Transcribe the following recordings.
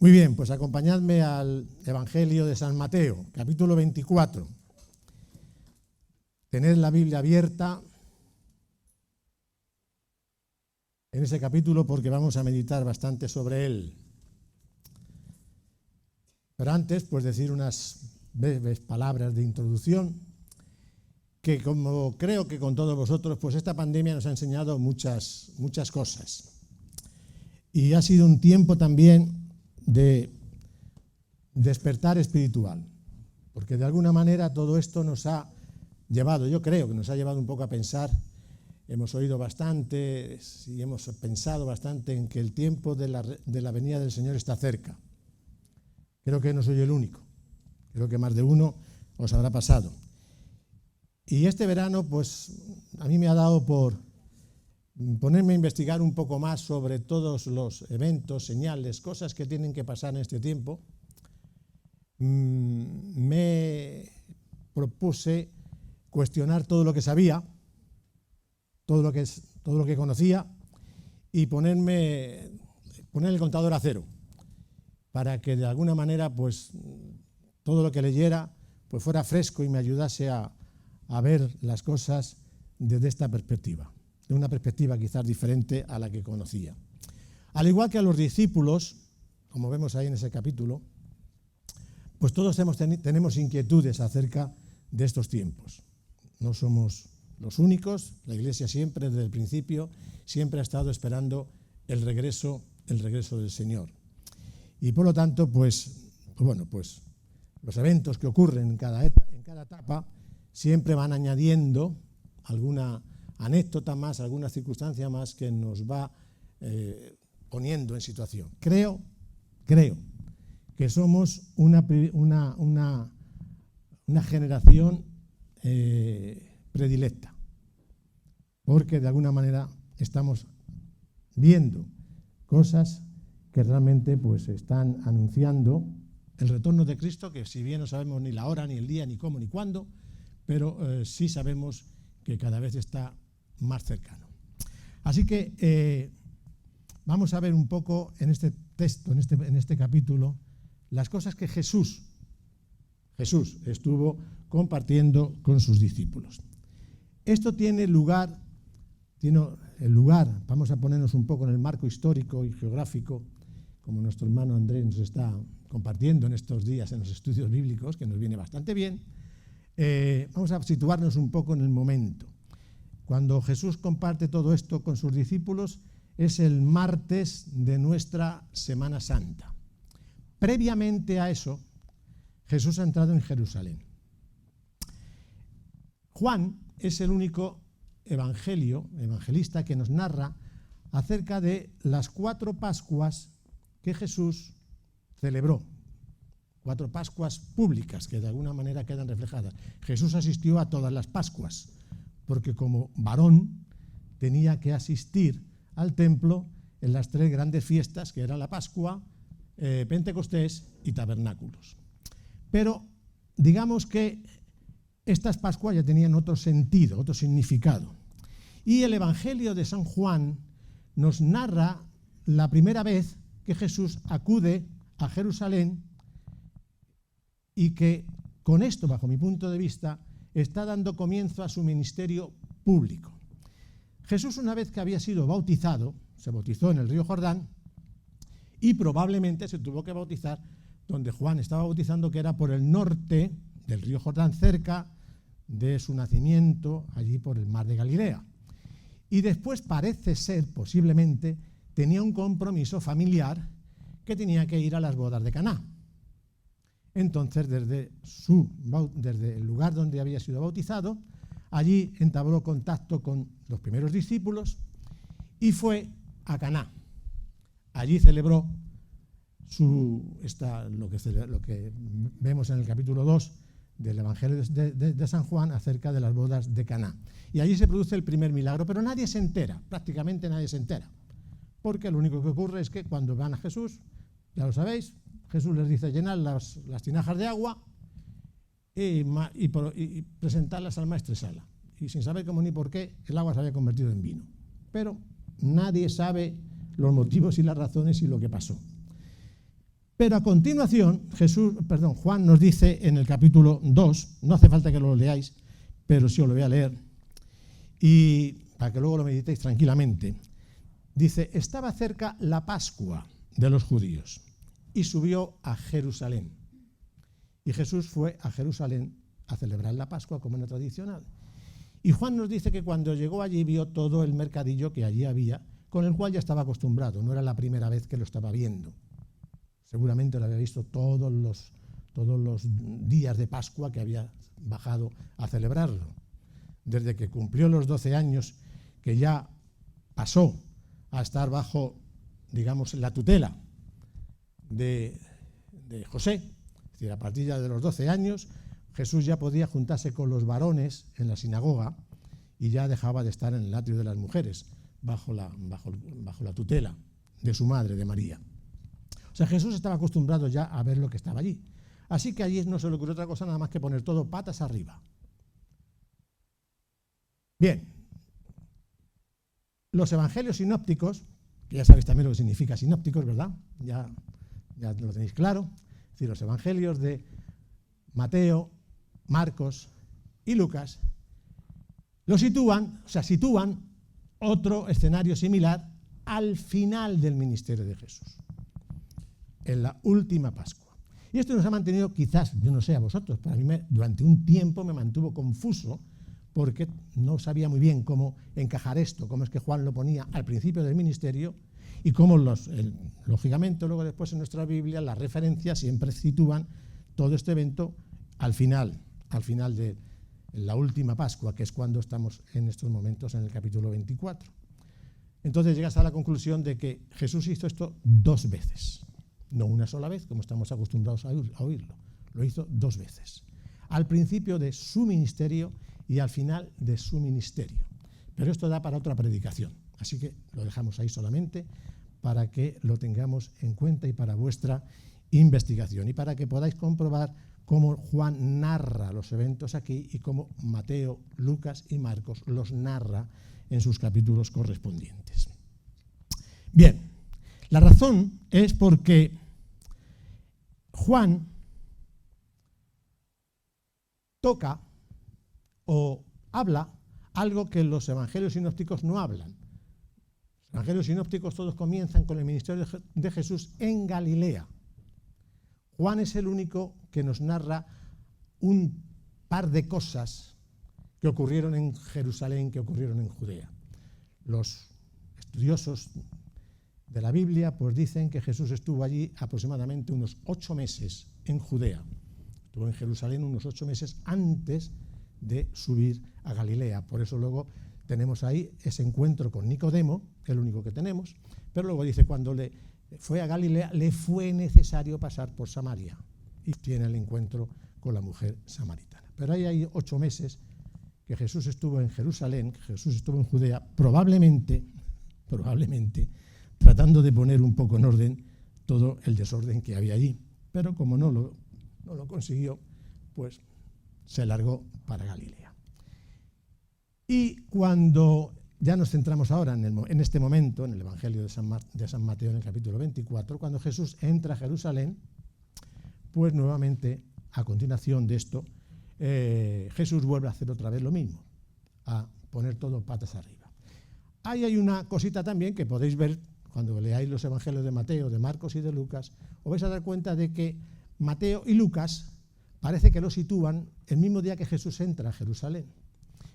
Muy bien, pues acompañadme al Evangelio de San Mateo, capítulo 24. Tened la Biblia abierta en ese capítulo porque vamos a meditar bastante sobre él. Pero antes, pues decir unas breves palabras de introducción, que como creo que con todos vosotros, pues esta pandemia nos ha enseñado muchas cosas. Y ha sido un tiempo también de despertar espiritual, porque de alguna manera todo esto nos ha llevado, yo creo que nos ha llevado un poco a pensar. Hemos oído bastante y hemos pensado bastante en que el tiempo de la venida del Señor está cerca. Creo que no soy el único, creo que más de uno os habrá pasado. Y este verano, pues a mí me ha dado por ponerme a investigar un poco más sobre todos los eventos, señales, cosas que tienen que pasar en este tiempo. Me propuse cuestionar todo lo que sabía, todo lo que conocía, y poner el contador a cero, para que de alguna manera pues todo lo que leyera pues fuera fresco y me ayudase a ver las cosas desde esta perspectiva, de una perspectiva quizás diferente a la que conocía. Al igual que a los discípulos, como vemos ahí en ese capítulo, pues todos tenemos inquietudes acerca de estos tiempos. No somos los únicos. La Iglesia siempre, desde el principio, siempre ha estado esperando el regreso del Señor. Y por lo tanto, pues los eventos que ocurren en cada etapa siempre van añadiendo alguna anécdota más, alguna circunstancia más que nos va poniendo en situación. Creo que somos una generación predilecta, porque de alguna manera estamos viendo cosas que realmente pues están anunciando el retorno de Cristo, que si bien no sabemos ni la hora, ni el día, ni cómo, ni cuándo, pero sí sabemos que cada vez está más cercano. Así que vamos a ver un poco en este texto, en este capítulo, las cosas que Jesús estuvo compartiendo con sus discípulos. Esto tiene el lugar, vamos a ponernos un poco en el marco histórico y geográfico, como nuestro hermano Andrés nos está compartiendo en estos días en los estudios bíblicos, que nos viene bastante bien. Vamos a situarnos un poco en el momento. Cuando Jesús comparte todo esto con sus discípulos, es el martes de nuestra Semana Santa. Previamente a eso, Jesús ha entrado en Jerusalén. Juan es el único evangelista que nos narra acerca de las 4 Pascuas que Jesús celebró. 4 Pascuas públicas que de alguna manera quedan reflejadas. Jesús asistió a todas las Pascuas, porque como varón tenía que asistir al templo en las 3 grandes fiestas, que eran la Pascua, Pentecostés y Tabernáculos. Pero digamos que estas Pascuas ya tenían otro sentido, otro significado. Y el Evangelio de San Juan nos narra la primera vez que Jesús acude a Jerusalén y que con esto, bajo mi punto de vista, está dando comienzo a su ministerio público. Jesús, una vez que había sido bautizado, se bautizó en el río Jordán y probablemente se tuvo que bautizar donde Juan estaba bautizando, que era por el norte del río Jordán, cerca de su nacimiento, allí por el mar de Galilea. Y después parece ser, posiblemente, tenía un compromiso familiar que tenía que ir a las bodas de Caná. Entonces, desde el lugar donde había sido bautizado, allí entabló contacto con los primeros discípulos y fue a Caná. Allí celebró lo que vemos en el capítulo 2 del Evangelio de San Juan acerca de las bodas de Caná. Y allí se produce el primer milagro, pero nadie se entera, prácticamente nadie se entera, porque lo único que ocurre es que cuando van a Jesús, ya lo sabéis, Jesús les dice llenad las tinajas de agua y presentarlas al maestresala. Y sin saber cómo ni por qué, el agua se había convertido en vino. Pero nadie sabe los motivos y las razones y lo que pasó. Pero a continuación, Juan nos dice en el capítulo 2, no hace falta que lo leáis, pero sí os lo voy a leer, y para que luego lo meditéis tranquilamente. Dice, estaba cerca la Pascua de los judíos y subió a Jerusalén. Y Jesús fue a Jerusalén a celebrar la Pascua como era tradicional. Y Juan nos dice que cuando llegó allí vio todo el mercadillo que allí había, con el cual ya estaba acostumbrado, no era la primera vez que lo estaba viendo. Seguramente lo había visto todos los días de Pascua que había bajado a celebrarlo. Desde que cumplió los 12 años, que ya pasó a estar bajo, digamos, la tutela de José. Es decir, a partir ya de los 12 años, Jesús ya podía juntarse con los varones en la sinagoga y ya dejaba de estar en el atrio de las mujeres, bajo la tutela de su madre, de María. O sea, Jesús estaba acostumbrado ya a ver lo que estaba allí. Así que allí no se le ocurrió otra cosa nada más que poner todo patas arriba. Bien, los evangelios sinópticos, que ya sabéis también lo que significa sinópticos, ¿verdad? Ya lo tenéis claro. Es decir, los evangelios de Mateo, Marcos y Lucas sitúan otro escenario similar al final del ministerio de Jesús, en la última Pascua. Y esto nos ha mantenido, quizás, yo no sé a vosotros, pero a mí durante un tiempo me mantuvo confuso porque no sabía muy bien cómo encajar esto, cómo es que Juan lo ponía al principio del ministerio y cómo lógicamente luego después en nuestra Biblia las referencias siempre sitúan todo este evento al final de la última Pascua, que es cuando estamos en estos momentos en el capítulo 24. Entonces llegas a la conclusión de que Jesús hizo esto 2 veces, no una sola vez, como estamos acostumbrados a oírlo. Lo hizo 2 veces, al principio de su ministerio y al final de su ministerio. Pero esto da para otra predicación, así que lo dejamos ahí solamente para que lo tengamos en cuenta y para vuestra investigación y para que podáis comprobar cómo Juan narra los eventos aquí y cómo Mateo, Lucas y Marcos los narra en sus capítulos correspondientes. Bien, la razón es porque Juan toca o habla algo que los evangelios sinópticos no hablan. Los evangelios sinópticos todos comienzan con el ministerio de Jesús en Galilea. Juan es el único que nos narra un par de cosas que ocurrieron en Jerusalén, que ocurrieron en Judea. Los estudiosos de la Biblia pues dicen que Jesús estuvo allí aproximadamente unos 8 meses en Judea. Estuvo en Jerusalén unos 8 meses antes de subir a Galilea. Por eso luego tenemos ahí ese encuentro con Nicodemo, que es el único que tenemos, pero luego dice cuando fue a Galilea le fue necesario pasar por Samaria y tiene el encuentro con la mujer samaritana. Pero ahí hay 8 meses que Jesús estuvo en Jerusalén, que Jesús estuvo en Judea, probablemente tratando de poner un poco en orden todo el desorden que había allí. Pero como no lo consiguió, pues se largó para Galilea. Y cuando ya nos centramos ahora en este momento, en el Evangelio de San Mateo, en el capítulo 24, cuando Jesús entra a Jerusalén, pues nuevamente, a continuación de esto, Jesús vuelve a hacer otra vez lo mismo, a poner todo patas arriba. Ahí hay una cosita también que podéis ver cuando leáis los Evangelios de Mateo, de Marcos y de Lucas, os vais a dar cuenta de que Mateo y Lucas parece que lo sitúan el mismo día que Jesús entra a Jerusalén,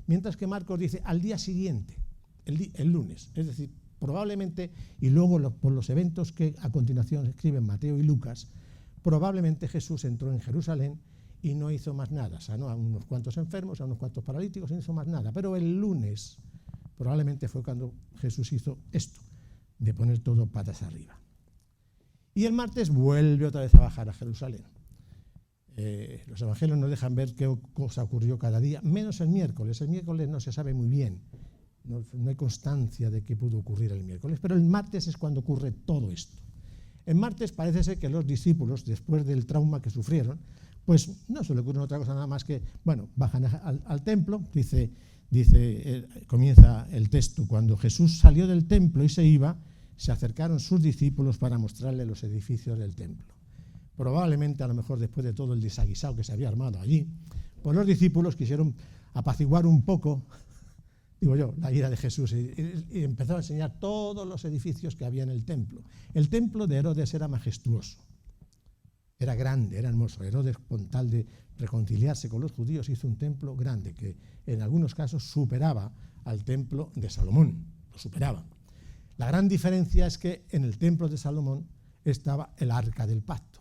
mientras que Marcos dice al día siguiente, el lunes, es decir, probablemente, y luego por los eventos que a continuación escriben Mateo y Lucas, probablemente Jesús entró en Jerusalén y no hizo más nada, sanó a unos cuantos enfermos, a unos cuantos paralíticos y no hizo más nada, pero el lunes probablemente fue cuando Jesús hizo esto, de poner todo patas arriba. Y el martes vuelve otra vez a bajar a Jerusalén. Los evangelios nos dejan ver qué cosa ocurrió cada día, menos el miércoles. El miércoles no se sabe muy bien, no hay constancia de qué pudo ocurrir el miércoles, pero el martes es cuando ocurre todo esto. El martes parece ser que los discípulos, después del trauma que sufrieron, pues no se le ocurre otra cosa nada más que, bajan al templo, comienza el texto, cuando Jesús salió del templo y se iba, se acercaron sus discípulos para mostrarle los edificios del templo. probablemente a lo mejor después de todo el desaguisado que se había armado allí, pues los discípulos quisieron apaciguar un poco, digo yo, la ira de Jesús y empezó a enseñar todos los edificios que había en el templo. El templo de Herodes era majestuoso, era grande, era hermoso. Herodes, con tal de reconciliarse con los judíos, hizo un templo grande que en algunos casos superaba al templo de Salomón, lo superaba. La gran diferencia es que en el templo de Salomón estaba el arca del pacto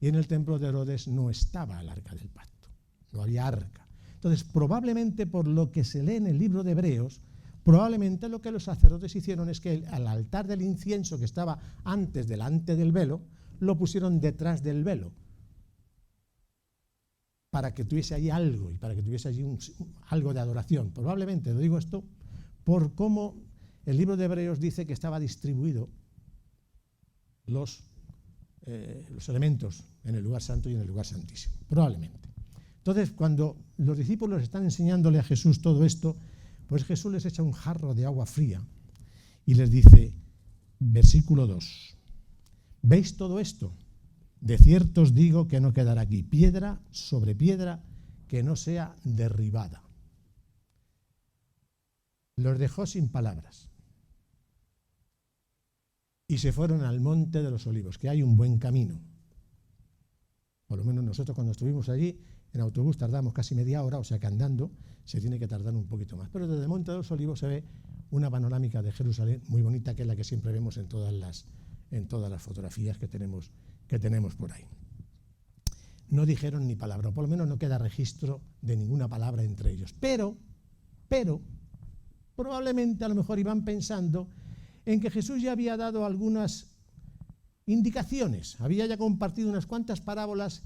y en el templo de Herodes no estaba el arca del pacto, no había arca. Entonces, probablemente por lo que se lee en el libro de Hebreos, probablemente lo que los sacerdotes hicieron es que al altar del incienso que estaba antes delante del velo, lo pusieron detrás del velo, para que tuviese allí algo y para que tuviese allí algo de adoración. Probablemente, lo digo esto, por cómo el libro de Hebreos dice que estaba distribuido los elementos en el lugar santo y en el lugar santísimo, probablemente. Entonces, cuando los discípulos están enseñándole a Jesús todo esto, pues Jesús les echa un jarro de agua fría y les dice, versículo 2, ¿veis todo esto? De cierto os digo que no quedará aquí piedra sobre piedra que no sea derribada. Los dejó sin palabras y se fueron al monte de los olivos, que hay un buen camino. Por lo menos nosotros cuando estuvimos allí, en autobús tardamos casi media hora, o sea que andando se tiene que tardar un poquito más. Pero desde el monte de los olivos se ve una panorámica de Jerusalén muy bonita, que es la que siempre vemos en todas las fotografías que tenemos por ahí. No dijeron ni palabra, o por lo menos no queda registro de ninguna palabra entre ellos. Pero, probablemente a lo mejor iban pensando en que Jesús ya había dado algunas indicaciones, había ya compartido unas cuantas parábolas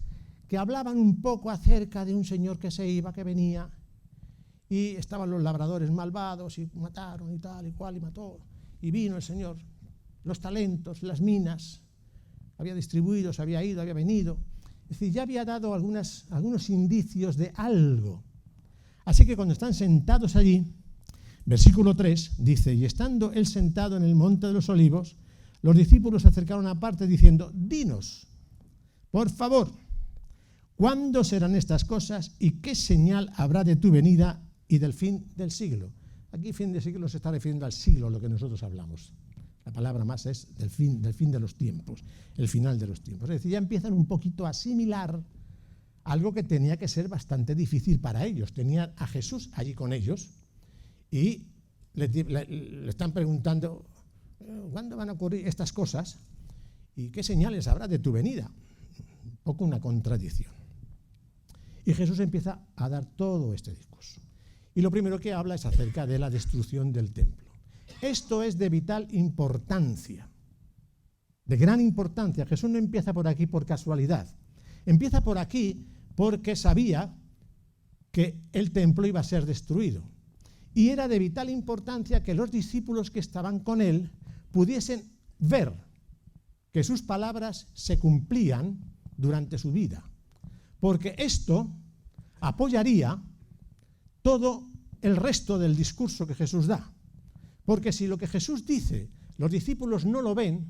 que hablaban un poco acerca de un señor que se iba, que venía, y estaban los labradores malvados y mataron y tal y cual y mató, y vino el Señor, los talentos, las minas, había distribuido, se había ido, había venido, es decir, ya había dado algunos indicios de algo. Así que cuando están sentados allí, versículo 3 dice, y estando él sentado en el monte de los olivos, los discípulos se acercaron aparte diciendo, dinos, por favor, ¿cuándo serán estas cosas y qué señal habrá de tu venida y del fin del siglo? Aquí fin del siglo se está refiriendo al siglo, lo que nosotros hablamos. La palabra más es del fin de los tiempos, el final de los tiempos. Es decir, ya empiezan un poquito a asimilar algo que tenía que ser bastante difícil para ellos. Tenían a Jesús allí con ellos y le están preguntando, ¿cuándo van a ocurrir estas cosas? ¿Y qué señales habrá de tu venida? Un poco una contradicción. Y Jesús empieza a dar todo este discurso. Y lo primero que habla es acerca de la destrucción del templo. Esto es de vital importancia, de gran importancia. Jesús no empieza por aquí por casualidad. Empieza por aquí porque sabía que el templo iba a ser destruido. Y era de vital importancia que los discípulos que estaban con él pudiesen ver que sus palabras se cumplían durante su vida. Porque esto apoyaría todo el resto del discurso que Jesús da. Porque si lo que Jesús dice, los discípulos no lo ven,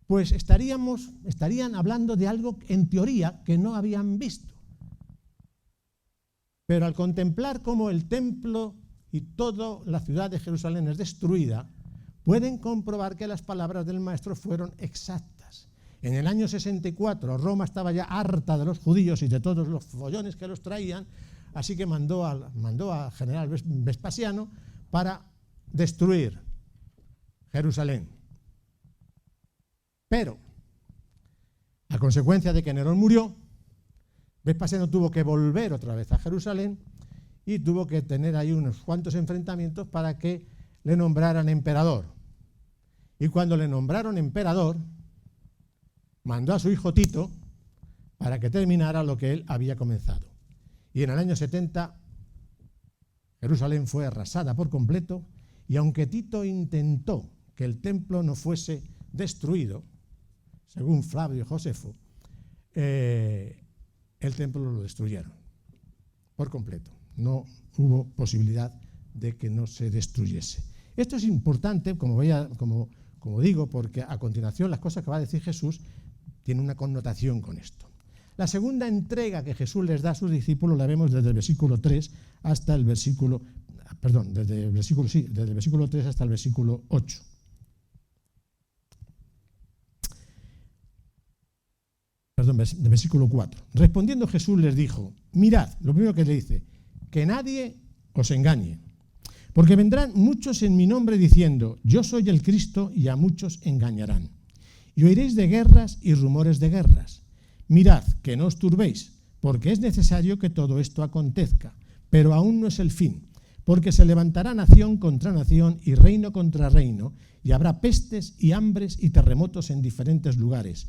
pues estarían hablando de algo en teoría que no habían visto. Pero al contemplar cómo el templo y toda la ciudad de Jerusalén es destruida, pueden comprobar que las palabras del Maestro fueron exactas. En el año 64 Roma estaba ya harta de los judíos y de todos los follones que los traían, así que mandó a general Vespasiano para destruir Jerusalén. Pero, a consecuencia de que Nerón murió, Vespasiano tuvo que volver otra vez a Jerusalén y tuvo que tener ahí unos cuantos enfrentamientos para que le nombraran emperador. Y cuando le nombraron emperador, mandó a su hijo Tito para que terminara lo que él había comenzado. Y en el año 70, Jerusalén fue arrasada por completo, y aunque Tito intentó que el templo no fuese destruido, según Flavio Josefo, el templo lo destruyeron por completo. No hubo posibilidad de que no se destruyese. Esto es importante, como digo, porque a continuación las cosas que va a decir Jesús tiene una connotación con esto. La segunda entrega que Jesús les da a sus discípulos la vemos desde el versículo 3 hasta el versículo, desde el versículo 3 hasta el versículo 8. Del versículo 4. Respondiendo Jesús les dijo, mirad, lo primero que le dice, que nadie os engañe, porque vendrán muchos en mi nombre diciendo, yo soy el Cristo, y a muchos engañarán. Y oiréis de guerras y rumores de guerras. Mirad, que no os turbéis, porque es necesario que todo esto acontezca, pero aún no es el fin, porque se levantará nación contra nación y reino contra reino, y habrá pestes y hambres y terremotos en diferentes lugares.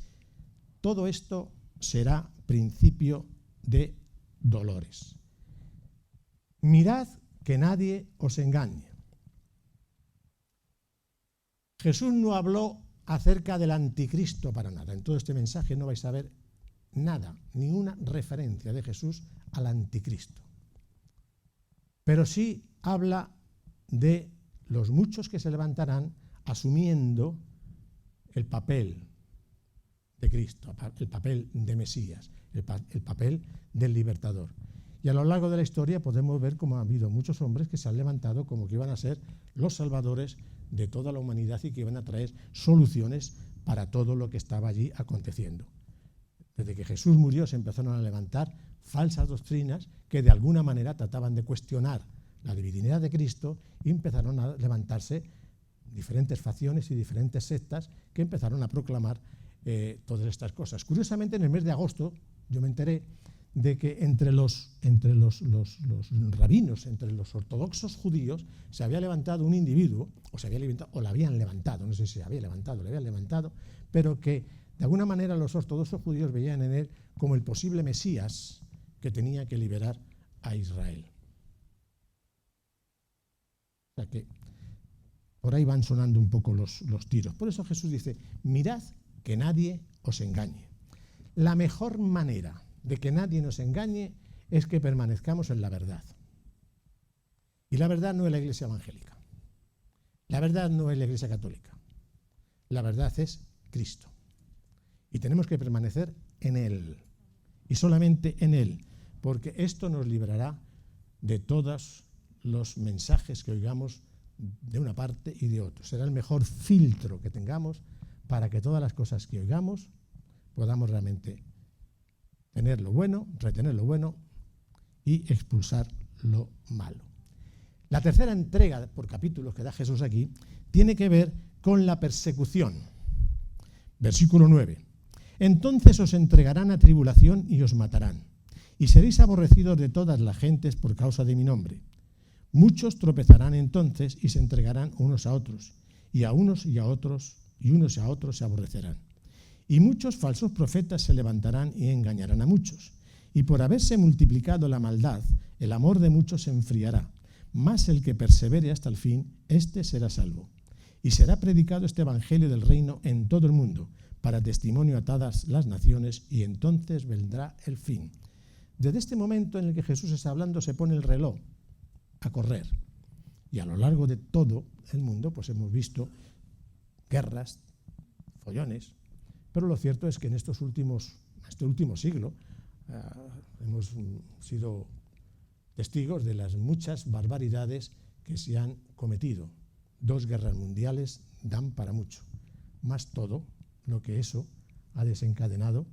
Todo esto será principio de dolores. Mirad que nadie os engañe. Jesús no habló acerca del anticristo para nada. En todo este mensaje no vais a ver nada, ninguna referencia de Jesús al anticristo. Pero sí habla de los muchos que se levantarán asumiendo el papel de Cristo, el papel de Mesías, el papel del libertador. Y a lo largo de la historia podemos ver cómo ha habido muchos hombres que se han levantado como que iban a ser los salvadores de toda la humanidad y que iban a traer soluciones para todo lo que estaba allí aconteciendo. Desde que Jesús murió se empezaron a levantar falsas doctrinas que de alguna manera trataban de cuestionar la divinidad de Cristo y empezaron a levantarse diferentes facciones y diferentes sectas que empezaron a proclamar todas estas cosas. Curiosamente, en el mes de agosto yo me enteré de que entre los rabinos, entre los ortodoxos judíos, se había levantado un individuo, o le habían levantado, no sé si se había levantado, le habían levantado, pero que de alguna manera los ortodoxos judíos veían en él como el posible Mesías que tenía que liberar a Israel. O sea que por ahí van sonando un poco los tiros. Por eso Jesús dice, mirad que nadie os engañe. La mejor manera de que nadie nos engañe es que permanezcamos en la verdad. Y la verdad no es la Iglesia evangélica. La verdad no es la Iglesia católica. La verdad es Cristo. Y tenemos que permanecer en Él. Y solamente en Él. Porque esto nos librará de todos los mensajes que oigamos de una parte y de otra. Será el mejor filtro que tengamos para que todas las cosas que oigamos podamos realmente tener lo bueno, retener lo bueno y expulsar lo malo. La tercera entrega por capítulos que da Jesús aquí tiene que ver con la persecución. Versículo 9. Entonces os entregarán a tribulación y os matarán, y seréis aborrecidos de todas las gentes por causa de mi nombre. Muchos tropezarán entonces y se entregarán unos a otros, y a unos y a otros, y unos a otros se aborrecerán. Y muchos falsos profetas se levantarán y engañarán a muchos. Y por haberse multiplicado la maldad, el amor de muchos se enfriará. Mas el que persevere hasta el fin, éste será salvo. Y será predicado este evangelio del reino en todo el mundo, para testimonio a todas las naciones, y entonces vendrá el fin. Desde este momento en el que Jesús está hablando, se pone el reloj a correr. Y a lo largo de todo el mundo, pues hemos visto guerras, follones, pero lo cierto es que en este último siglo hemos sido testigos de las muchas barbaridades que se han cometido. 2 guerras mundiales dan para mucho, más todo lo que eso ha desencadenado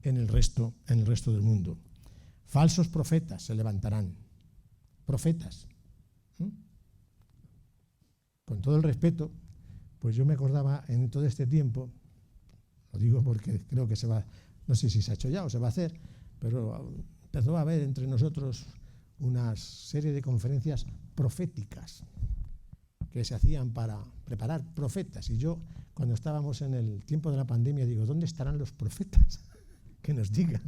en el resto del mundo. Falsos profetas se levantarán. Profetas. Con todo el respeto, pues yo me acordaba en todo este tiempo, lo digo porque creo que se va, no sé si se ha hecho ya o se va a hacer, pero empezó a haber entre nosotros una serie de conferencias proféticas que se hacían para preparar profetas. Y yo, cuando estábamos en el tiempo de la pandemia, digo, ¿dónde estarán los profetas? Que nos digan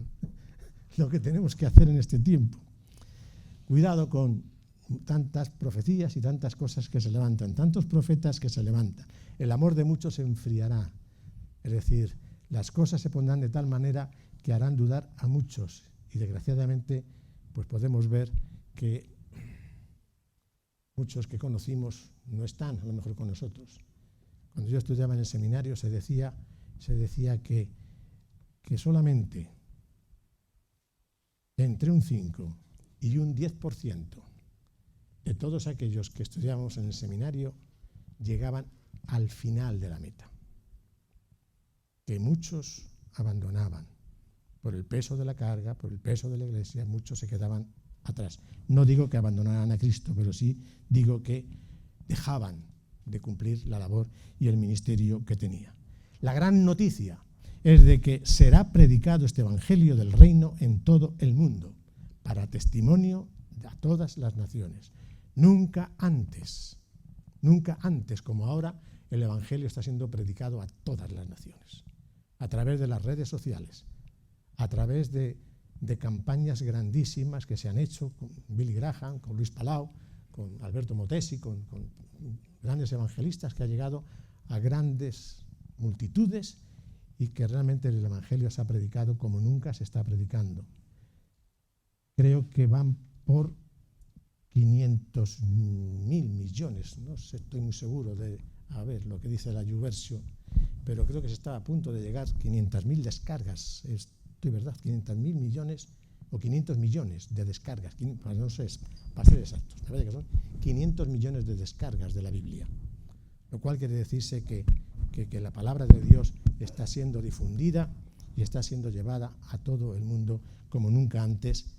lo que tenemos que hacer en este tiempo. Cuidado con tantas profecías y tantas cosas que se levantan, tantos profetas que se levantan. El amor de muchos se enfriará. Es decir, las cosas se pondrán de tal manera que harán dudar a muchos. Y desgraciadamente, pues podemos ver que muchos que conocimos no están a lo mejor con nosotros. Cuando yo estudiaba en el seminario se decía que que solamente entre un 5 y un 10% de todos aquellos que estudiábamos en el seminario llegaban al final de la meta, que muchos abandonaban por el peso de la carga, por el peso de la iglesia, muchos se quedaban atrás. No digo que abandonaran a Cristo, pero sí digo que dejaban de cumplir la labor y el ministerio que tenía. La gran noticia es de que será predicado este evangelio del reino en todo el mundo, para testimonio a todas las naciones. Nunca antes como ahora, el evangelio está siendo predicado a todas las naciones, a través de las redes sociales, a través de campañas grandísimas que se han hecho con Billy Graham, con Luis Palau, con Alberto Motesi, con grandes evangelistas, que ha llegado a grandes multitudes y que realmente el evangelio se ha predicado como nunca se está predicando. Creo que van por 500.000 millones, no sé, estoy muy seguro de lo que dice la YouVersion, pero creo que se está a punto de llegar 500.000 descargas, estoy verdad, 500.000 millones o 500 millones de descargas, no sé, para ser exactos, me parece que son 500 millones de descargas de la Biblia, lo cual quiere decirse que la palabra de Dios está siendo difundida y está siendo llevada a todo el mundo como nunca antes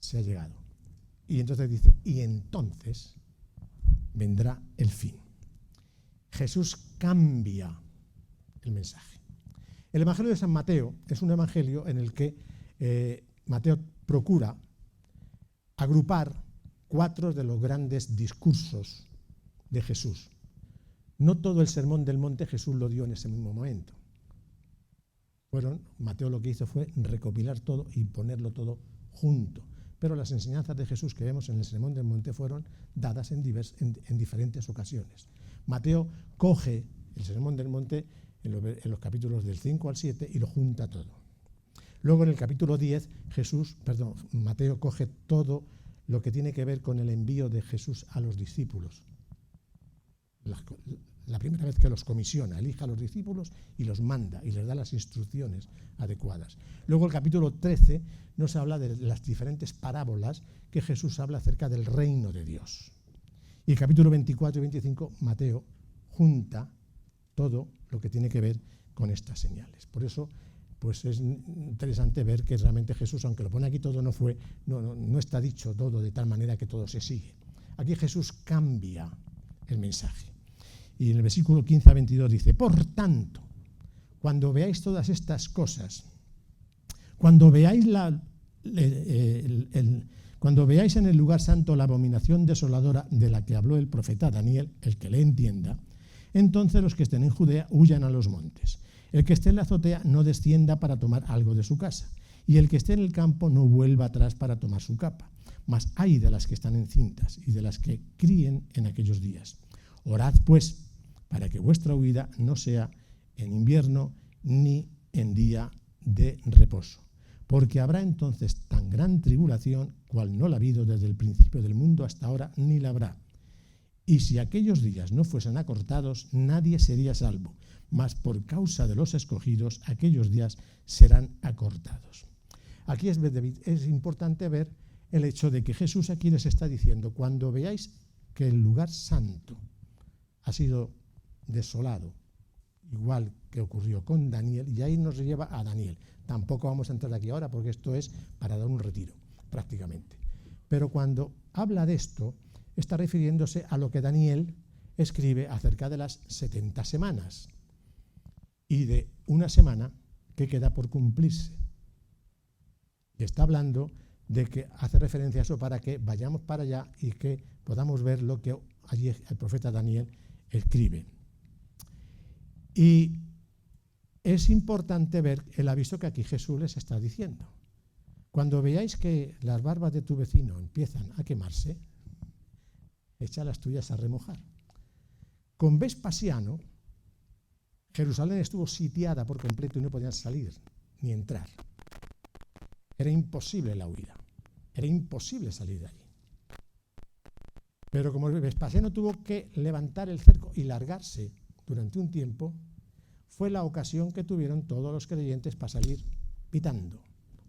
se ha llegado. Y entonces dice, y entonces vendrá el fin. Jesús cambia el mensaje. El Evangelio de San Mateo es un evangelio en el que Mateo procura agrupar 4 de los grandes discursos de Jesús. No todo el sermón del monte Jesús lo dio en ese mismo momento. Mateo lo que hizo fue recopilar todo y ponerlo todo junto. Pero las enseñanzas de Jesús que vemos en el sermón del monte fueron dadas en diferentes ocasiones. Mateo coge el sermón del monte en los capítulos del 5 al 7 y lo junta todo. Luego en el capítulo 10, Mateo coge todo lo que tiene que ver con el envío de Jesús a los discípulos. La primera vez que los comisiona, elige a los discípulos y los manda y les da las instrucciones adecuadas. Luego el capítulo 13 nos habla de las diferentes parábolas que Jesús habla acerca del reino de Dios. Y el capítulo 24 y 25, Mateo junta todo lo que tiene que ver con estas señales. Por eso, pues es interesante ver que realmente Jesús, aunque lo pone aquí todo, no está dicho todo de tal manera que todo se sigue. Aquí Jesús cambia el mensaje. Y en el versículo 15 a 22 dice, por tanto, cuando veáis todas estas cosas, cuando veáis en el lugar santo la abominación desoladora de la que habló el profeta Daniel, el que le entienda, entonces los que estén en Judea huyan a los montes. El que esté en la azotea no descienda para tomar algo de su casa, y el que esté en el campo no vuelva atrás para tomar su capa. Mas ay de las que están encintas y de las que críen en aquellos días. Orad, pues, para que vuestra huida no sea en invierno ni en día de reposo. Porque habrá entonces tan gran tribulación, cual no la ha habido desde el principio del mundo hasta ahora, ni la habrá. Y si aquellos días no fuesen acortados, nadie sería salvo, mas por causa de los escogidos, aquellos días serán acortados. Aquí es importante ver el hecho de que Jesús aquí les está diciendo, cuando veáis que el lugar santo ha sido desolado, igual que ocurrió con Daniel, y ahí nos lleva a Daniel. Tampoco vamos a entrar aquí ahora porque esto es para dar un retiro, prácticamente. Pero cuando habla de esto, está refiriéndose a lo que Daniel escribe acerca de las 70 semanas y de una semana que queda por cumplirse. Y está hablando de que hace referencia a eso para que vayamos para allá y que podamos ver lo que allí el profeta Daniel escribe. Y es importante ver el aviso que aquí Jesús les está diciendo. Cuando veáis que las barbas de tu vecino empiezan a quemarse, echa las tuyas a remojar. Con Vespasiano, Jerusalén estuvo sitiada por completo y no podían salir ni entrar. Era imposible la huida, era imposible salir de allí. Pero como Vespasiano tuvo que levantar el cerco y largarse durante un tiempo, fue la ocasión que tuvieron todos los creyentes para salir pitando,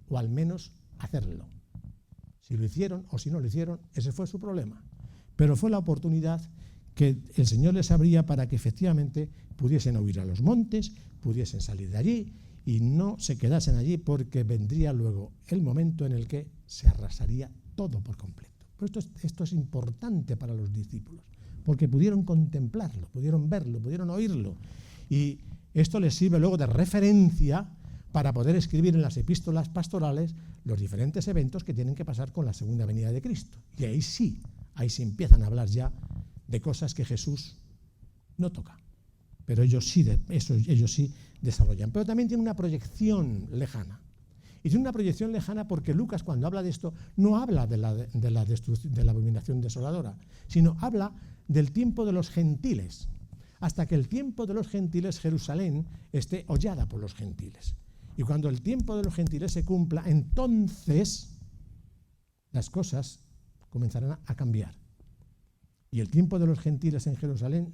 o al menos hacerlo. Si lo hicieron o si no lo hicieron, ese fue su problema. Pero fue la oportunidad que el Señor les abría para que efectivamente pudiesen huir a los montes, pudiesen salir de allí y no se quedasen allí, porque vendría luego el momento en el que se arrasaría todo por completo. Pero esto es importante para los discípulos, porque pudieron contemplarlo, pudieron verlo, pudieron oírlo. Y esto les sirve luego de referencia para poder escribir en las epístolas pastorales los diferentes eventos que tienen que pasar con la segunda venida de Cristo. Y ahí sí empiezan a hablar ya de cosas que Jesús no toca. Pero ellos sí desarrollan. Pero también tiene una proyección lejana. Y tiene una proyección lejana porque Lucas, cuando habla de esto, no habla de la abominación desoladora, sino habla del tiempo de los gentiles, hasta que el tiempo de los gentiles, Jerusalén, esté hollada por los gentiles. Y cuando el tiempo de los gentiles se cumpla, entonces las cosas comenzarán a cambiar. Y el tiempo de los gentiles en Jerusalén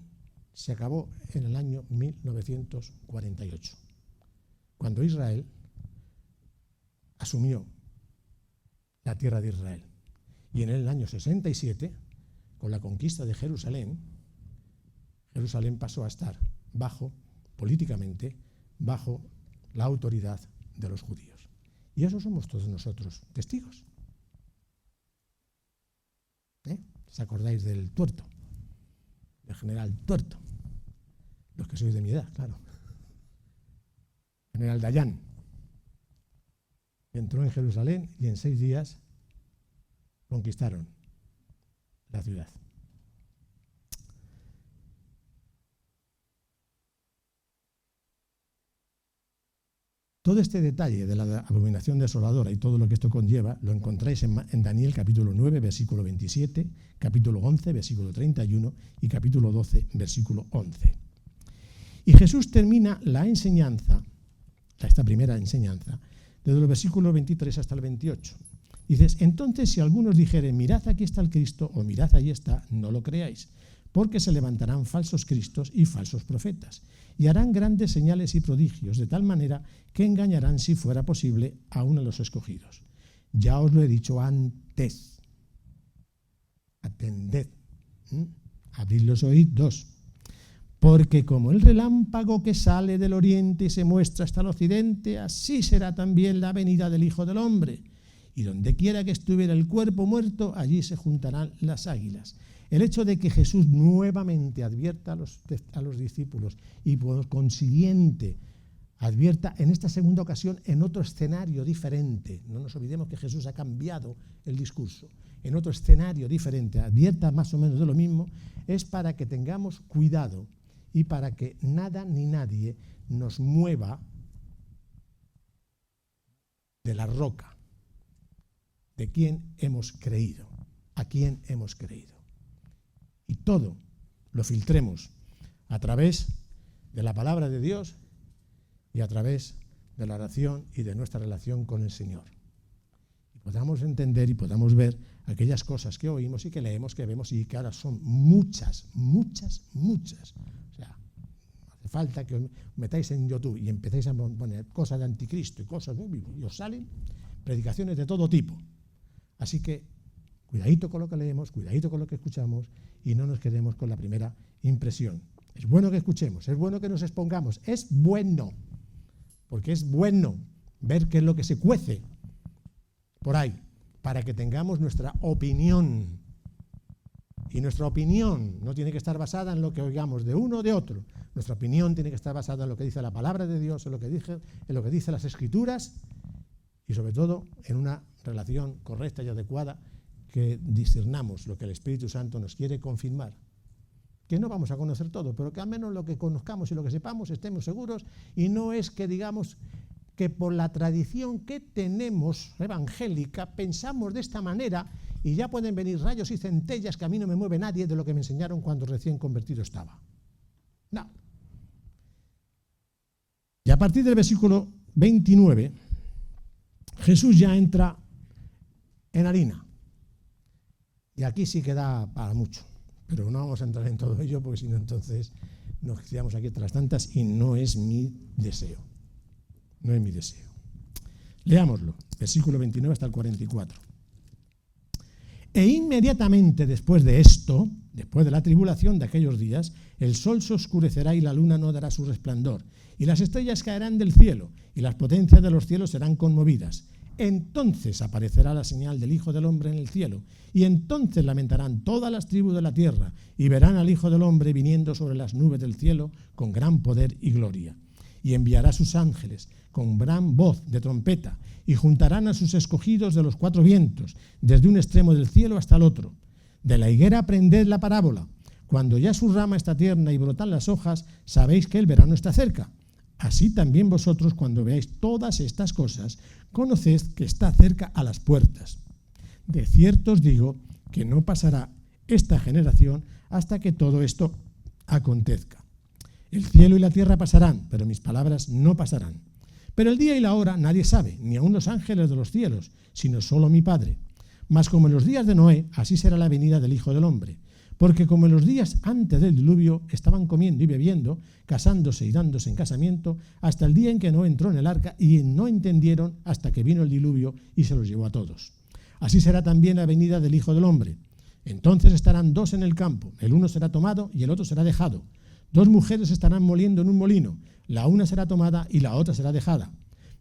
se acabó en el año 1948, cuando Israel asumió la tierra de Israel. Y en el año 67, con la conquista de Jerusalén, Jerusalén pasó a estar políticamente, bajo la autoridad de los judíos. Y eso somos todos nosotros testigos. ¿Os acordáis del Tuerto? Del general Tuerto. Los que sois de mi edad, claro. General Dayan. Entró en Jerusalén y en 6 días conquistaron la ciudad. Todo este detalle de la abominación desoladora y todo lo que esto conlleva lo encontráis en Daniel capítulo 9, versículo 27, capítulo 11, versículo 31 y capítulo 12, versículo 11. Y Jesús termina la enseñanza, esta primera enseñanza, desde los versículos 23 hasta el 28. Dices, entonces si algunos dijeren, mirad aquí está el Cristo, o mirad ahí está, no lo creáis, porque se levantarán falsos cristos y falsos profetas, y harán grandes señales y prodigios, de tal manera que engañarán, si fuera posible, a uno de los escogidos. Ya os lo he dicho antes. Atended. Abrid los oídos. Porque como el relámpago que sale del oriente y se muestra hasta el occidente, así será también la venida del Hijo del Hombre. Y donde quiera que estuviera el cuerpo muerto, allí se juntarán las águilas. El hecho de que Jesús nuevamente advierta a los discípulos y por consiguiente advierta en esta segunda ocasión en otro escenario diferente, no nos olvidemos que Jesús ha cambiado el discurso, en otro escenario diferente, advierta más o menos de lo mismo, es para que tengamos cuidado y para que nada ni nadie nos mueva de la roca, de quién hemos creído, a quién hemos creído. Y todo lo filtremos a través de la palabra de Dios y a través de la oración y de nuestra relación con el Señor. Y podamos entender y podamos ver aquellas cosas que oímos y que leemos, que vemos y que ahora son muchas. O sea, hace falta que os metáis en YouTube y empecéis a poner cosas de anticristo y cosas, y os salen predicaciones de todo tipo. Así que cuidadito con lo que leemos, cuidadito con lo que escuchamos y no nos quedemos con la primera impresión. Es bueno que escuchemos, es bueno que nos expongamos, es bueno, porque es bueno ver qué es lo que se cuece por ahí, para que tengamos nuestra opinión. Y nuestra opinión no tiene que estar basada en lo que oigamos de uno o de otro. Nuestra opinión tiene que estar basada en lo que dice la palabra de Dios, en lo que dice las Escrituras y sobre todo en una relación correcta y adecuada, que discernamos lo que el Espíritu Santo nos quiere confirmar. Que no vamos a conocer todo, pero que al menos lo que conozcamos y lo que sepamos estemos seguros, y no es que digamos que por la tradición que tenemos evangélica pensamos de esta manera y ya pueden venir rayos y centellas que a mí no me mueve nadie de lo que me enseñaron cuando recién convertido estaba. No. Y a partir del versículo 29, Jesús ya entra en harina. Y aquí sí que da para mucho, pero no vamos a entrar en todo ello porque si no entonces nos quedamos aquí hasta las tantas y no es mi deseo. No es mi deseo. Leámoslo, versículo 29 hasta el 44. E inmediatamente después de esto, después de la tribulación de aquellos días, el sol se oscurecerá y la luna no dará su resplandor, y las estrellas caerán del cielo, y las potencias de los cielos serán conmovidas. Entonces aparecerá la señal del Hijo del Hombre en el cielo, y entonces lamentarán todas las tribus de la tierra, y verán al Hijo del Hombre viniendo sobre las nubes del cielo con gran poder y gloria. Y enviará a sus ángeles con gran voz de trompeta, y juntarán a sus escogidos de los cuatro vientos, desde un extremo del cielo hasta el otro. De la higuera aprended la parábola. Cuando ya su rama está tierna y brotan las hojas, sabéis que el verano está cerca. Así también vosotros, cuando veáis todas estas cosas, conoced que está cerca a las puertas. De cierto os digo que no pasará esta generación hasta que todo esto acontezca. El cielo y la tierra pasarán, pero mis palabras no pasarán. Pero el día y la hora nadie sabe, ni aun los ángeles de los cielos, sino solo mi Padre. Mas como en los días de Noé, así será la venida del Hijo del Hombre. Porque como en los días antes del diluvio estaban comiendo y bebiendo, casándose y dándose en casamiento, hasta el día en que Noé entró en el arca y no entendieron hasta que vino el diluvio y se los llevó a todos. Así será también la venida del Hijo del Hombre. Entonces estarán dos en el campo, el uno será tomado y el otro será dejado. Dos mujeres estarán moliendo en un molino, la una será tomada y la otra será dejada.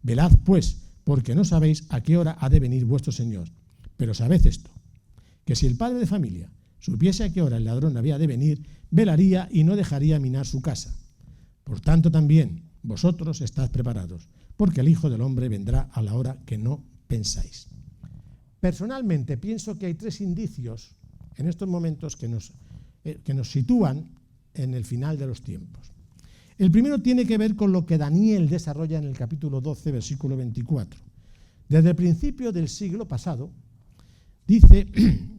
Velad, pues, porque no sabéis a qué hora ha de venir vuestro Señor. Pero sabed esto, que si el padre de familia supiese a qué hora el ladrón había de venir, velaría y no dejaría minar su casa. Por tanto también, vosotros estad preparados, porque el Hijo del Hombre vendrá a la hora que no pensáis. Personalmente pienso que hay tres indicios en estos momentos que nos sitúan en el final de los tiempos. El primero tiene que ver con lo que Daniel desarrolla en el capítulo 12, versículo 24. Desde el principio del siglo pasado, dice,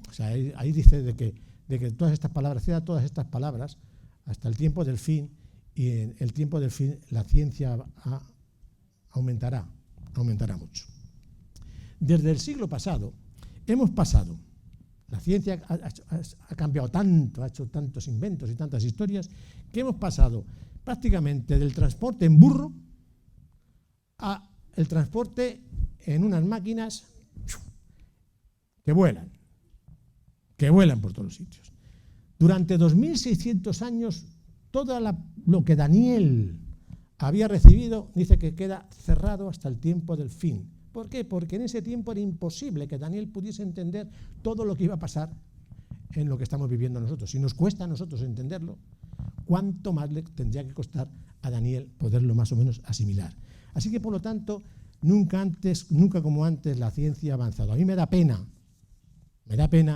o sea, ahí dice de que todas estas palabras, hasta el tiempo del fin, y en el tiempo del fin la ciencia aumentará mucho. Desde el siglo pasado hemos pasado, la ciencia ha cambiado tanto, ha hecho tantos inventos y tantas historias, que hemos pasado prácticamente del transporte en burro a el transporte en unas máquinas que vuelan por todos los sitios. Durante 2600 años, todo lo que Daniel había recibido, dice que queda cerrado hasta el tiempo del fin. ¿Por qué? Porque en ese tiempo era imposible que Daniel pudiese entender todo lo que iba a pasar en lo que estamos viviendo nosotros. Si nos cuesta a nosotros entenderlo, ¿cuánto más le tendría que costar a Daniel poderlo más o menos asimilar? Así que, por lo tanto, nunca como antes la ciencia ha avanzado. A mí me da pena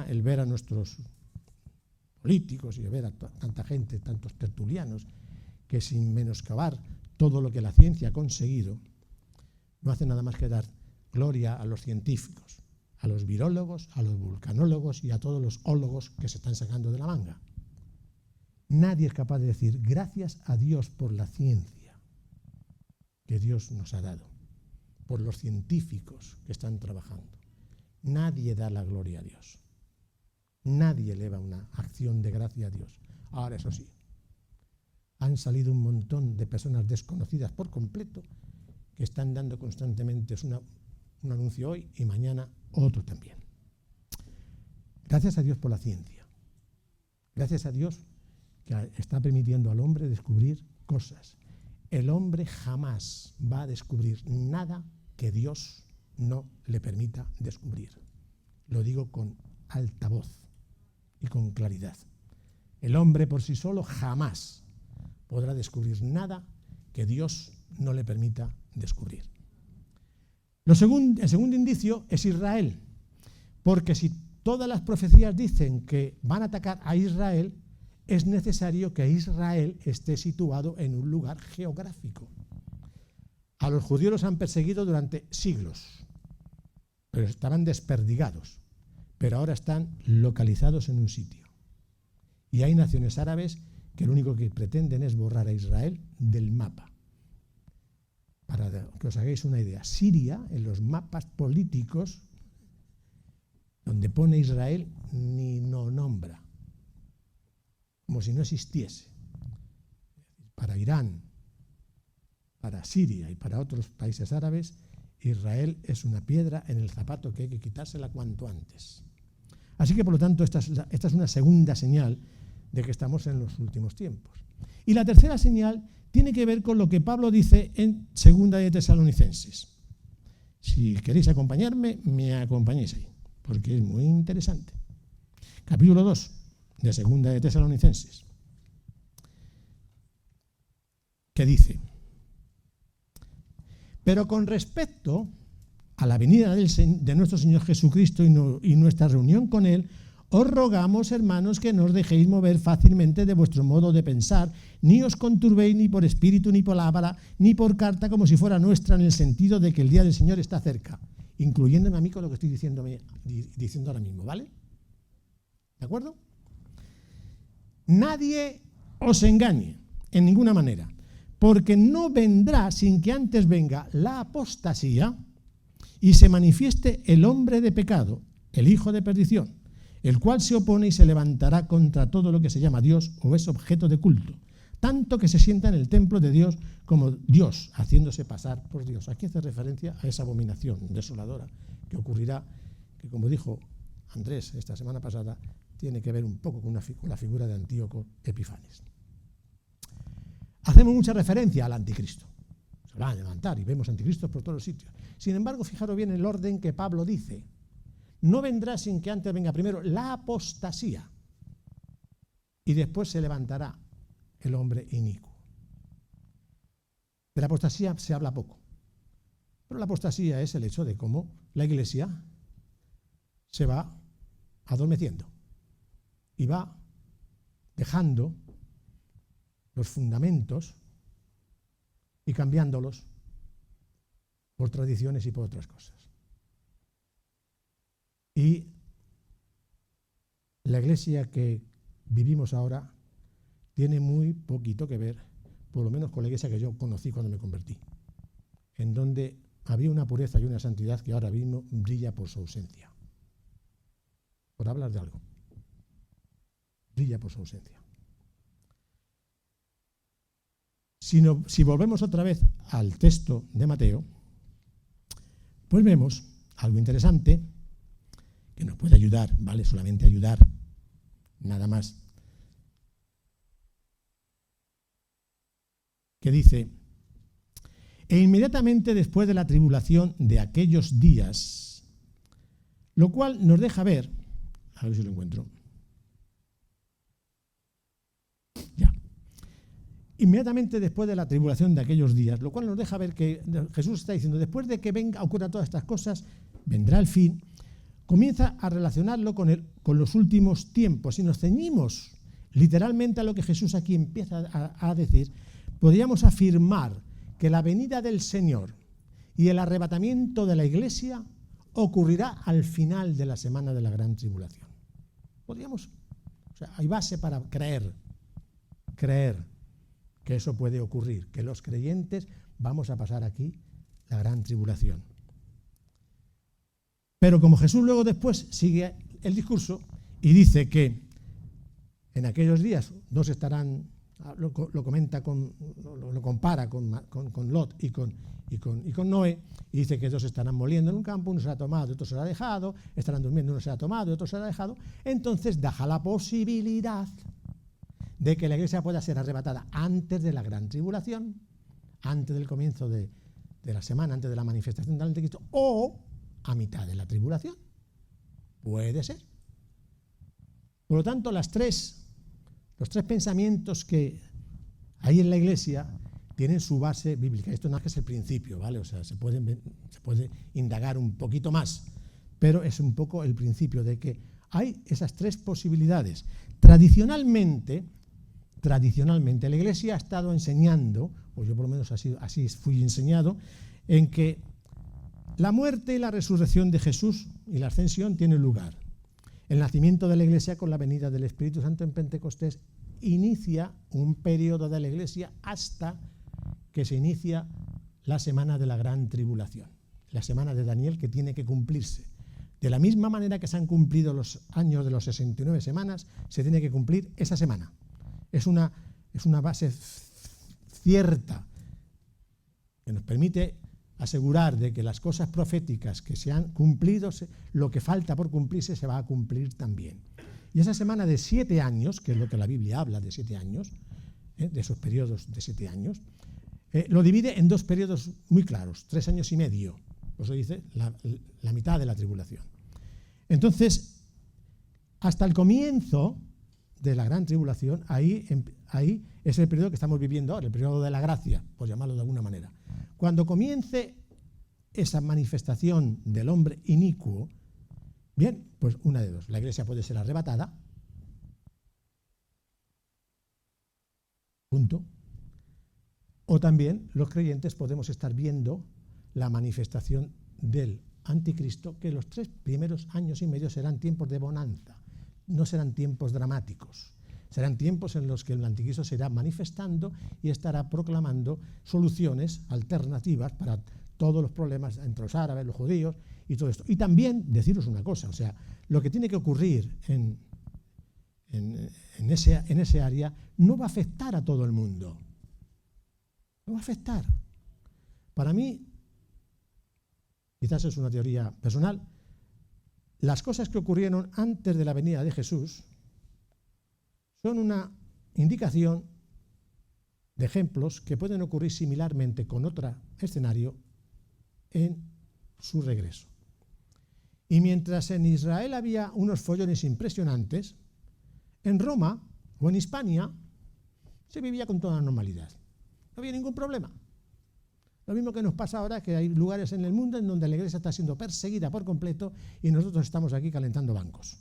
el ver a nuestros políticos y ver a tanta gente, tantos tertulianos, que sin menoscabar todo lo que la ciencia ha conseguido, no hace nada más que dar gloria a los científicos, a los virólogos, a los vulcanólogos y a todos los ólogos que se están sacando de la manga. Nadie es capaz de decir gracias a Dios por la ciencia que Dios nos ha dado, por los científicos que están trabajando. Nadie da la gloria a Dios. Nadie eleva una acción de gracia a Dios. Ahora, eso sí, han salido un montón de personas desconocidas por completo que están dando constantemente un anuncio hoy y mañana otro también. Gracias a Dios por la ciencia. Gracias a Dios que está permitiendo al hombre descubrir cosas. El hombre jamás va a descubrir nada que Dios no le permita descubrir. Lo digo con alta voz y con claridad. El hombre por sí solo jamás podrá descubrir nada que Dios no le permita descubrir. El segundo indicio es Israel, porque si todas las profecías dicen que van a atacar a Israel, es necesario que Israel esté situado en un lugar geográfico. A los judíos los han perseguido durante siglos, pero estaban desperdigados, pero ahora están localizados en un sitio. Y hay naciones árabes que lo único que pretenden es borrar a Israel del mapa. Para que os hagáis una idea, Siria, en los mapas políticos, donde pone Israel, ni no nombra, como si no existiese. para Irán, para Siria y para otros países árabes, Israel es una piedra en el zapato que hay que quitársela cuanto antes. Así que, por lo tanto, esta es una segunda señal de que estamos en los últimos tiempos. Y la tercera señal tiene que ver con lo que Pablo dice en 2 de Tesalonicenses. Si queréis acompañarme, me acompañéis ahí, porque es muy interesante. Capítulo 2 de 2 de Tesalonicenses, que dice: pero con respecto a la venida de nuestro Señor Jesucristo y nuestra reunión con Él, os rogamos, hermanos, que no os dejéis mover fácilmente de vuestro modo de pensar, ni os conturbéis ni por espíritu, ni palabra, ni por carta, como si fuera nuestra, en el sentido de que el día del Señor está cerca, incluyéndome a mí con lo que estoy diciendo ahora mismo, ¿vale? ¿De acuerdo? Nadie os engañe, en ninguna manera, porque no vendrá sin que antes venga la apostasía y se manifieste el hombre de pecado, el hijo de perdición, el cual se opone y se levantará contra todo lo que se llama Dios o es objeto de culto, tanto que se sienta en el templo de Dios como Dios, haciéndose pasar por Dios. Aquí hace referencia a esa abominación desoladora que ocurrirá, que como dijo Andrés esta semana pasada, tiene que ver un poco con la figura de Antíoco Epifanes. Hacemos mucha referencia al anticristo. Se va a levantar y vemos anticristos por todos los sitios. Sin embargo, fijaros bien el orden que Pablo dice. No vendrá sin que antes venga primero la apostasía y después se levantará el hombre inicuo. De la apostasía se habla poco, pero la apostasía es el hecho de cómo la Iglesia se va adormeciendo y va dejando los fundamentos y cambiándolos por tradiciones y por otras cosas. Y la Iglesia que vivimos ahora tiene muy poquito que ver, por lo menos con la Iglesia que yo conocí cuando me convertí, en donde había una pureza y una santidad que ahora mismo brilla por su ausencia. Por hablar de algo, brilla por su ausencia. Si volvemos otra vez al texto de Mateo, pues vemos algo interesante que nos puede ayudar, ¿vale? Solamente ayudar, nada más. Que dice: e inmediatamente después de la tribulación de aquellos días, lo cual nos deja ver, a ver si lo encuentro. Ya. Inmediatamente después de la tribulación de aquellos días, lo cual nos deja ver que Jesús está diciendo, después de que ocurran todas estas cosas, vendrá el fin. Comienza a relacionarlo con los últimos tiempos. Si nos ceñimos literalmente a lo que Jesús aquí empieza a decir, podríamos afirmar que la venida del Señor y el arrebatamiento de la Iglesia ocurrirá al final de la semana de la gran tribulación. Hay base para creer que eso puede ocurrir, que los creyentes vamos a pasar aquí la gran tribulación. Pero como Jesús luego después sigue el discurso y dice que en aquellos días dos estarán, lo compara con Lot y con Noé, y dice que dos estarán moliendo en un campo, uno será tomado y otro será dejado, estarán durmiendo, uno será tomado y otro será dejado. Entonces deja la posibilidad de que la Iglesia pueda ser arrebatada antes de la gran tribulación, antes del comienzo de la semana, antes de la manifestación del anticristo, o a mitad de la tribulación. Puede ser. Por lo tanto, los tres pensamientos que hay en la Iglesia tienen su base bíblica. Esto no es que es el principio, ¿vale? O sea, se puede indagar un poquito más, pero es un poco el principio de que hay esas tres posibilidades. Tradicionalmente la Iglesia ha estado enseñando, o yo por lo menos así fui enseñado, en que la muerte y la resurrección de Jesús y la ascensión tienen lugar. El nacimiento de la Iglesia con la venida del Espíritu Santo en Pentecostés inicia un periodo de la Iglesia hasta que se inicia la semana de la gran tribulación, la semana de Daniel, que tiene que cumplirse. De la misma manera que se han cumplido los años de los 69 semanas, se tiene que cumplir esa semana. Es una base cierta, que nos permite asegurar de que las cosas proféticas que se han cumplido, lo que falta por cumplirse se va a cumplir también. Y esa semana de 7 años, que es lo que la Biblia habla de 7 años, de esos periodos de 7 años, lo divide en 2 periodos muy claros, 3 años y medio, por eso dice la mitad de la tribulación. Entonces, hasta el comienzo de la gran tribulación, ahí es el periodo que estamos viviendo ahora, el periodo de la gracia, por llamarlo de alguna manera. Cuando comience esa manifestación del hombre inicuo, bien, pues una de dos, la iglesia puede ser arrebatada, punto, o también los creyentes podemos estar viendo la manifestación del anticristo, que los 3 primeros años y medio serán tiempos de bonanza, no serán tiempos dramáticos. Serán tiempos en los que el anticristo se irá manifestando y estará proclamando soluciones alternativas para todos los problemas entre los árabes, los judíos y todo esto. Y también deciros una cosa, o sea, lo que tiene que ocurrir en ese área no va a afectar a todo el mundo. No va a afectar. Para mí, quizás es una teoría personal, las cosas que ocurrieron antes de la venida de Jesús son una indicación de ejemplos que pueden ocurrir similarmente con otro escenario en su regreso. Y mientras en Israel había unos follones impresionantes, en Roma o en Hispania se vivía con toda normalidad. No había ningún problema. Lo mismo que nos pasa ahora, que hay lugares en el mundo en donde la iglesia está siendo perseguida por completo y nosotros estamos aquí calentando bancos.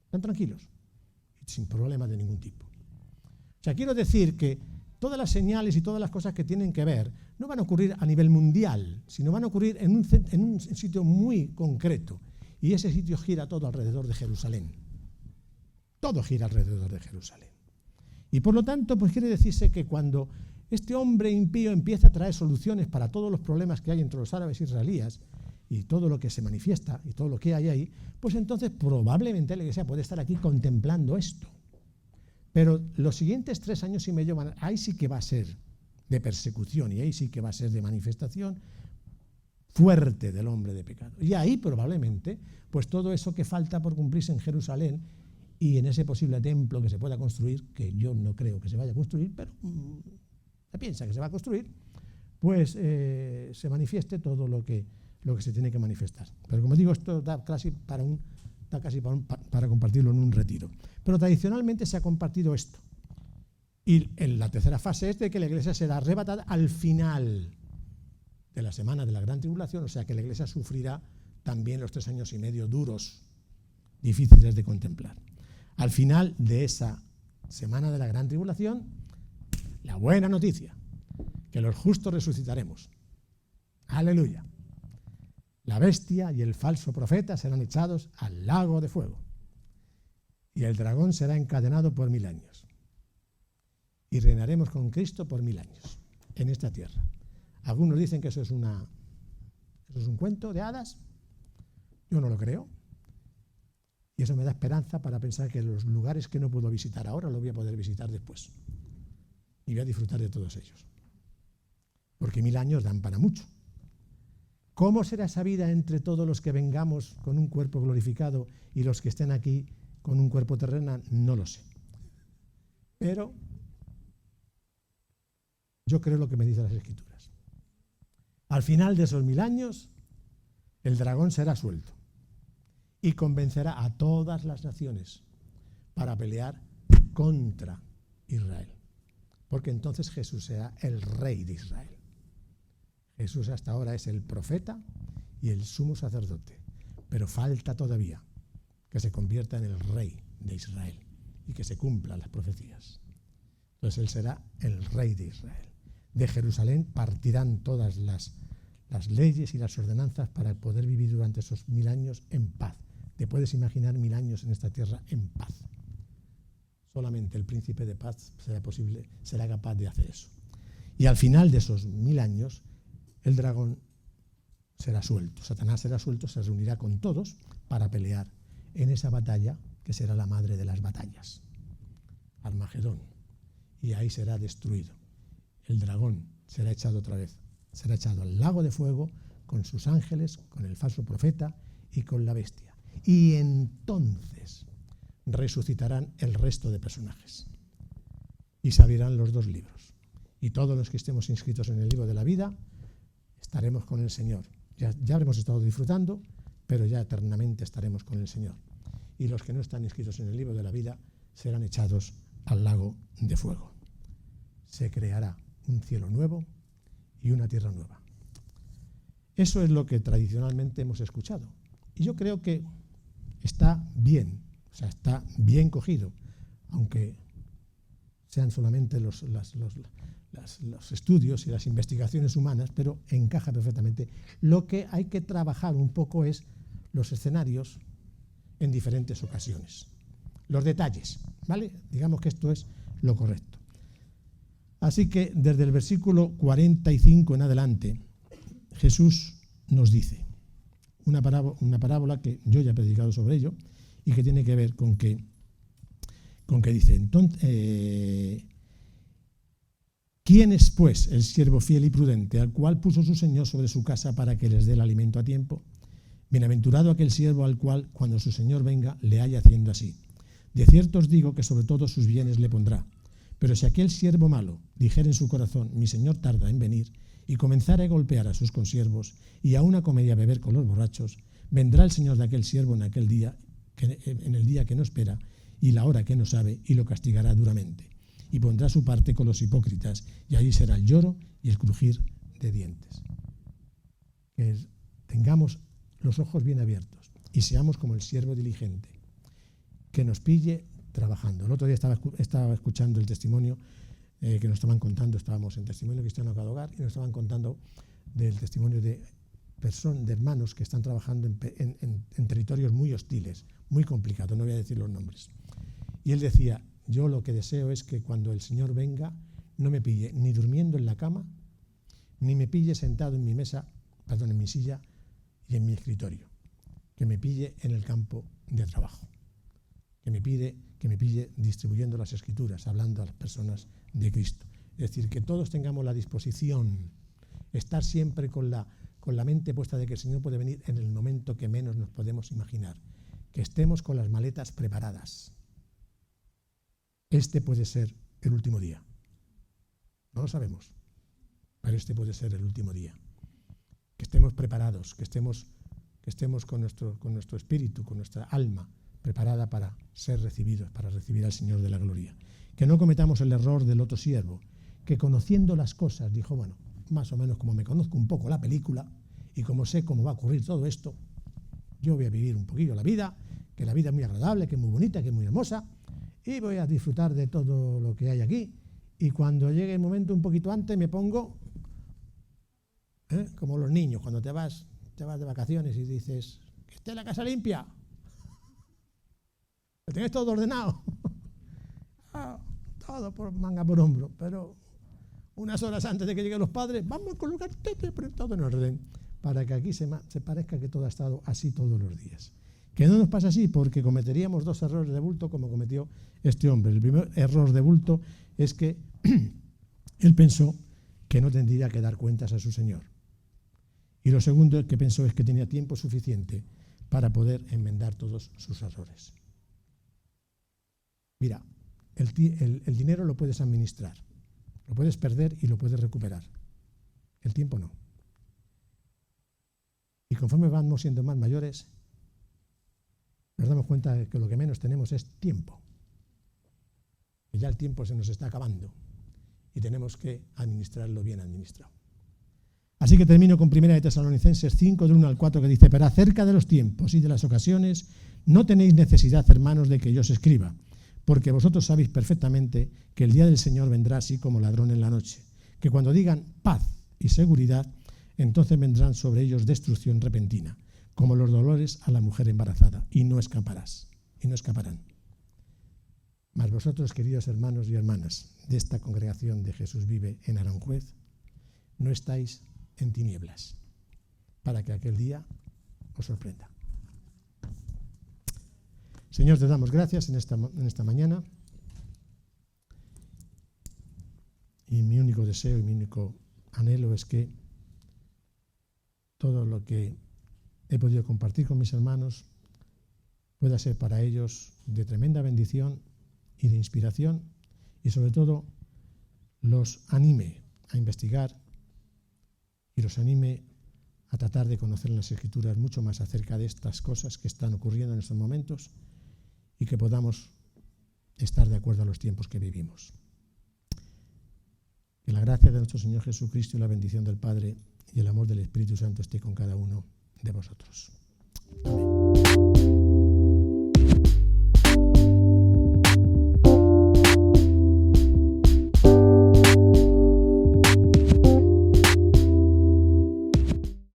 Están tranquilos, sin problemas de ningún tipo. O sea, quiero decir que todas las señales y todas las cosas que tienen que ver no van a ocurrir a nivel mundial, sino van a ocurrir en un sitio muy concreto. Y ese sitio gira todo alrededor de Jerusalén. Todo gira alrededor de Jerusalén. Y por lo tanto, pues quiere decirse que cuando este hombre impío empieza a traer soluciones para todos los problemas que hay entre los árabes e israelíes y todo lo que se manifiesta y todo lo que hay ahí, pues entonces probablemente la iglesia puede estar aquí contemplando esto. Pero los siguientes 3 años y medio, ahí sí que va a ser de persecución y ahí sí que va a ser de manifestación fuerte del hombre de pecado. Y ahí probablemente, pues todo eso que falta por cumplirse en Jerusalén y en ese posible templo que se pueda construir, que yo no creo que se vaya a construir, pero se piensa que se va a construir, pues se manifieste todo lo que se tiene que manifestar. Pero como digo, esto da casi para compartirlo en un retiro. Pero tradicionalmente se ha compartido esto. Y en la tercera fase es de que la iglesia será arrebatada al final de la semana de la gran tribulación, o sea que la iglesia sufrirá también los 3 años y medio duros, difíciles de contemplar. Al final de esa semana de la gran tribulación, la buena noticia, que los justos resucitaremos. Aleluya. La bestia y el falso profeta serán echados al lago de fuego. Y el dragón será encadenado por 1000 años. Y reinaremos con Cristo por 1000 años en esta tierra. Algunos dicen que eso es un cuento de hadas. Yo no lo creo. Y eso me da esperanza para pensar que los lugares que no puedo visitar ahora los voy a poder visitar después. Y voy a disfrutar de todos ellos. Porque 1000 años dan para mucho. ¿Cómo será esa vida entre todos los que vengamos con un cuerpo glorificado y los que estén aquí con un cuerpo terrenal? No lo sé. Pero yo creo lo que me dicen las Escrituras. Al final de esos 1000 años, el dragón será suelto y convencerá a todas las naciones para pelear contra Israel. Porque entonces Jesús será el rey de Israel. Jesús hasta ahora es el profeta y el sumo sacerdote, pero falta todavía que se convierta en el rey de Israel y que se cumplan las profecías. Entonces él será el rey de Israel. De Jerusalén partirán todas las leyes y las ordenanzas para poder vivir durante esos 1000 años en paz. ¿Te puedes imaginar 1000 años en esta tierra en paz? Solamente el príncipe de paz será capaz de hacer eso. Y al final de esos 1000 años, el dragón será suelto, Satanás será suelto, se reunirá con todos para pelear en esa batalla que será la madre de las batallas, Armagedón, y ahí será destruido. el dragón será echado otra vez, será echado al lago de fuego con sus ángeles, con el falso profeta y con la bestia. Y entonces resucitarán el resto de personajes y se abrirán los dos libros. Y todos los que estemos inscritos en el libro de la vida estaremos con el Señor. Ya habremos estado disfrutando, pero ya eternamente estaremos con el Señor. Y los que no están inscritos en el libro de la vida serán echados al lago de fuego. Se creará un cielo nuevo y una tierra nueva. Eso es lo que tradicionalmente hemos escuchado. Y yo creo que está bien, o sea, está bien cogido, aunque sean solamente los estudios y las investigaciones humanas, pero encaja perfectamente. Lo que hay que trabajar un poco es los escenarios en diferentes ocasiones, los detalles, ¿vale? Digamos que esto es lo correcto. Así que desde el versículo 45 en adelante, Jesús nos dice una parábola que yo ya he predicado sobre ello y que tiene que ver con que dice, entonces, ¿quién es pues el siervo fiel y prudente al cual puso su señor sobre su casa para que les dé el alimento a tiempo? Bienaventurado aquel siervo al cual, cuando su señor venga, le haya haciendo así. De cierto os digo que sobre todos sus bienes le pondrá. Pero si aquel siervo malo dijera en su corazón, mi señor tarda en venir, y comenzara a golpear a sus consiervos, y aun a comer y a beber con los borrachos, vendrá el señor de aquel siervo en el día que no espera, y la hora que no sabe, y lo castigará duramente. Y pondrá su parte con los hipócritas, y allí será el lloro y el crujir de dientes. Que tengamos los ojos bien abiertos y seamos como el siervo diligente, que nos pille trabajando. El otro día estaba escuchando el testimonio que nos estaban contando, estábamos en Testimonio Cristiano Cada Hogar, y nos estaban contando del testimonio de hermanos que están trabajando en territorios muy hostiles, muy complicados, no voy a decir los nombres. Y él decía, yo lo que deseo es que cuando el Señor venga no me pille ni durmiendo en la cama, ni me pille sentado en mi silla y en mi escritorio, que me pille en el campo de trabajo, que me pille distribuyendo las escrituras, hablando a las personas de Cristo. Es decir, que todos tengamos la disposición, estar siempre con la mente puesta de que el Señor puede venir en el momento que menos nos podemos imaginar, que estemos con las maletas preparadas. Este puede ser el último día. No lo sabemos, pero este puede ser el último día. Que estemos preparados, que estemos con nuestro espíritu, con nuestra alma preparada para ser recibidos, para recibir al Señor de la gloria. Que no cometamos el error del otro siervo, que conociendo las cosas dijo, bueno, más o menos como me conozco un poco la película y como sé cómo va a ocurrir todo esto, yo voy a vivir un poquillo la vida, que la vida es muy agradable, que es muy bonita, que es muy hermosa, y voy a disfrutar de todo lo que hay aquí, y cuando llegue el momento un poquito antes me pongo, como los niños, cuando te vas de vacaciones y dices, que esté la casa limpia, que tenés todo ordenado, todo por manga por hombro, pero unas horas antes de que lleguen los padres, vamos a colocar todo en orden, para que aquí se parezca que todo ha estado así todos los días. Que no nos pasa así, porque cometeríamos dos errores de bulto como cometió este hombre. El primer error de bulto es que él pensó que no tendría que dar cuentas a su Señor. Y lo segundo que pensó es que tenía tiempo suficiente para poder enmendar todos sus errores. Mira, el dinero lo puedes administrar, lo puedes perder y lo puedes recuperar. El tiempo no. Y conforme vamos siendo más mayores, nos damos cuenta de que lo que menos tenemos es tiempo. Y ya el tiempo se nos está acabando y tenemos que administrarlo bien administrado. Así que termino con 1 de Tesalonicenses 5, del 1 al 4, que dice, pero acerca de los tiempos y de las ocasiones, no tenéis necesidad, hermanos, de que yo os escriba, porque vosotros sabéis perfectamente que el día del Señor vendrá así como ladrón en la noche, que cuando digan paz y seguridad, entonces vendrán sobre ellos destrucción repentina, como los dolores a la mujer embarazada, y no escaparán. Mas vosotros, queridos hermanos y hermanas de esta congregación de Jesús Vive en Aranjuez, no estáis en tinieblas, para que aquel día os sorprenda. Señor, te damos gracias en esta mañana, y mi único único deseo y mi único anhelo es que todo lo que he podido compartir con mis hermanos pueda ser para ellos de tremenda bendición y de inspiración, y sobre todo los anime a investigar y los anime a tratar de conocer en las Escrituras mucho más acerca de estas cosas que están ocurriendo en estos momentos, y que podamos estar de acuerdo a los tiempos que vivimos. Que la gracia de nuestro Señor Jesucristo y la bendición del Padre y el amor del Espíritu Santo esté con cada uno de vosotros. Amén.